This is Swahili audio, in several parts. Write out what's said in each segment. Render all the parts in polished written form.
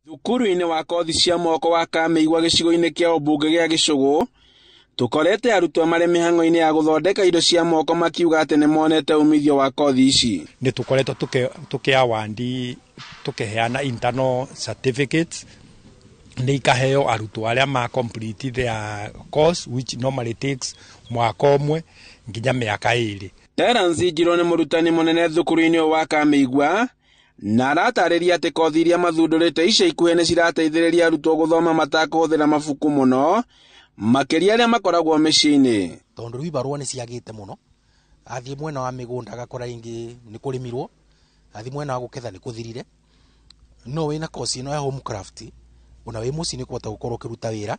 Thukuru-inĩ wa kothi cia moko wa Kamĩigua gĩcigo-inĩ kĩa ũmbunge gĩa Gĩcũgũ, tukorete arutwo marĩ mĩhang'o-inĩ ya gũthondeka indo cia moko makiuga atĩ nĩ monete umithio wa kothi ici. Nĩ tukoretwo tukiawandi tukiheana internal certificates nĩ ikaheo arutwo arĩa ma complete their course which normally takes mwaka ũmwe nginya mĩaka 2. Terence Njiro nĩ mũrutani mũnene thukuru-inĩ wa Kamĩigua na aratarĩria atĩ kothi iria mathundũrĩte ica ikuhĩ nĩ cirateithĩrĩria arutwo gũthoma matakũhũthĩra mabuku mũno makĩria arĩa makoragwo mĩciĩ-inĩ. Tondũ rĩu ibarũa nĩ ciagĩte mũno, athiĩ mwena wa mĩgũnda agakora ingĩ nĩ kũrĩmirwo, athiĩ mwena wa gũketha nĩ kũthirire. No wĩna kothi ĩno ya homecraft, ona wĩ mũciĩ nĩ kũhota gũkorwo ũkĩruta wĩra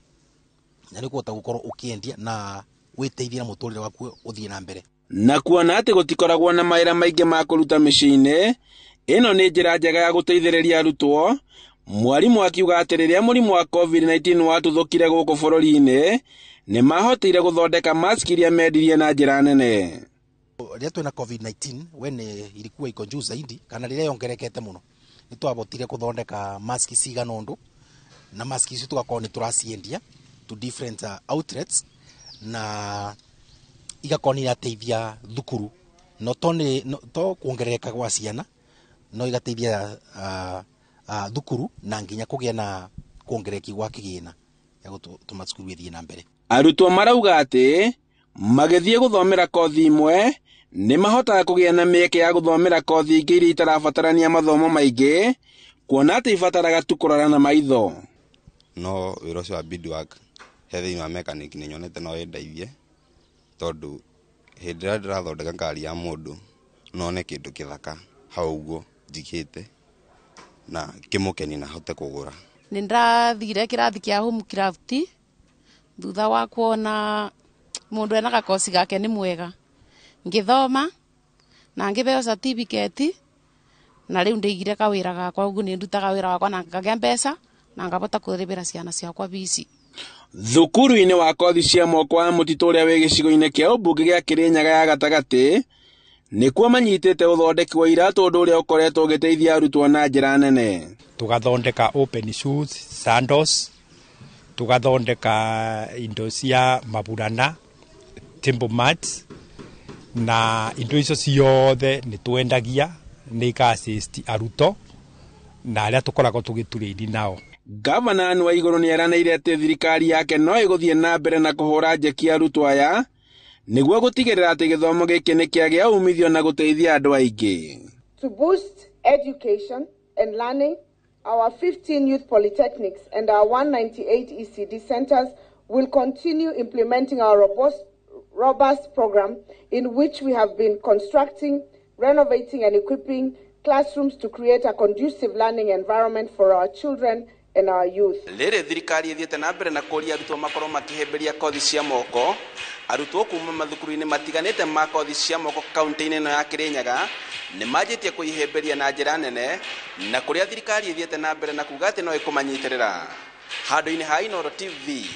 na nĩ kũhota gũkorwo ũkĩendia na wĩteithie na mũtũrĩre waku ũthiĩ na mbere. Na kuona atĩ gũtikoragwo na mawĩra maingĩ ma kũruta mĩciĩ-inĩ, ĩno nĩ njĩra njega ya gũteithĩrĩria arutwo. Mwarimũ akiuga atĩ rĩrĩa mũrimũ wa COVID-19 watuthũkire gũkũ bũrũri-inĩ, nĩ mahotire gũthondeka mask iria mendirie na njĩra nene. Rĩrĩa twĩna COVID-19 wene ilikuwa iko juu zaidi kana rĩrĩa yongerekete mũno, nĩ twahotire gũthondeka mask cigana ũndũ, na mask icio tugakorwo nĩ tũraciendia to different outlets na igakorwo nĩ irateithia thukuru no to kuongerereka gwa ciana no igateithia thukuru na nginya kũgĩa na kuongerereki gwa kĩgĩna ya gũtũma cukuru ĩthiĩ na mbere. Arutwo marauga atĩ magĩthiĩ gũthomera kothi imwe nĩ mahotaga kũgĩa na mĩeke ya gũthomera kothi ingĩ iria itarabatarania mathomo maingĩ, kuona atĩ ibataraga tu kũrora na maitho. No wĩra ũcio wa beadwork he thĩinĩ wa mechanic nĩ nyonete no ĩndeithie, tondũ hĩndĩ ĩrĩa ndĩrathondeka ngari ya mũndũ none kĩndũ kĩthaka hau ũguo njigĩte na kĩmũkeni na hote kũgũra. Nĩ ndathire kĩrathi kĩa homecraft thutha wa kuona mũndũ ena gakosi gake nĩ mwega, ngĩthoma na ngĩheo certificate na rĩu ndĩigire kawĩra gakwa, ũguo nĩ ndutaga wĩra wakwa na ngagĩa mbeca na ngahota kũrĩhĩra ciana ciakwa bici. Thukuru-inĩ wa kothi cia moko wa mũtitũ ũrĩa wĩ gĩcigo-inĩ kĩa ũmbunge gĩa Kirinyaga ya gatagatĩ nĩkuo manyitĩte ũthondeki wa iratũ, ũndũ ũrĩa ũkoretwo ũgĩteithia arutwo na njĩra nene. Tugathondeka open shoes, sandals, tugathondeka indo cia maburana, timber mats, na indo icio ciothe nĩ twendagia, nĩ ika-assist arutwo na arĩa tũkoragwo tũgĩturĩini nao. Gavana Anne Waigũrũ nĩ eranĩire atĩ thirikari yake no ĩgũthiĩ na mbere na kũhũra njeki arutwo aya nĩguo gũtigĩrĩra atĩ gĩthomo gĩkĩ nĩ kĩagĩa umithio na gũteithia andũ aingĩ. To boost education and learning, our 15 youth polytechnics and our 198 ECD centers will continue implementing our robust program in which we have been constructing, renovating and equipping classrooms to create a conducive learning environment for our children and our youth. Rĩrĩ thirikari ĩthiĩte na mbere na kũria arutwo makorwo makĩhĩmbĩria kothi cia moko, arutwo kuma mathukuru-inĩ matiganĩte ma kothi cia moko kaunti-inĩ ĩno ya Kirinyaga nĩ manjĩtie kũihĩmbĩria na njĩra nene, na kũrĩa thirikari ĩthiĩte na mbere na kuga atĩ no ĩkũmanyitĩrĩra. Handũ-inĩ ha Inooro TV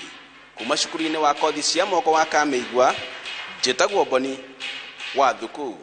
kuma cukuru-inĩ wa kothi cia moko wa Kamĩigua, njĩtagwo Boni wa Thuku.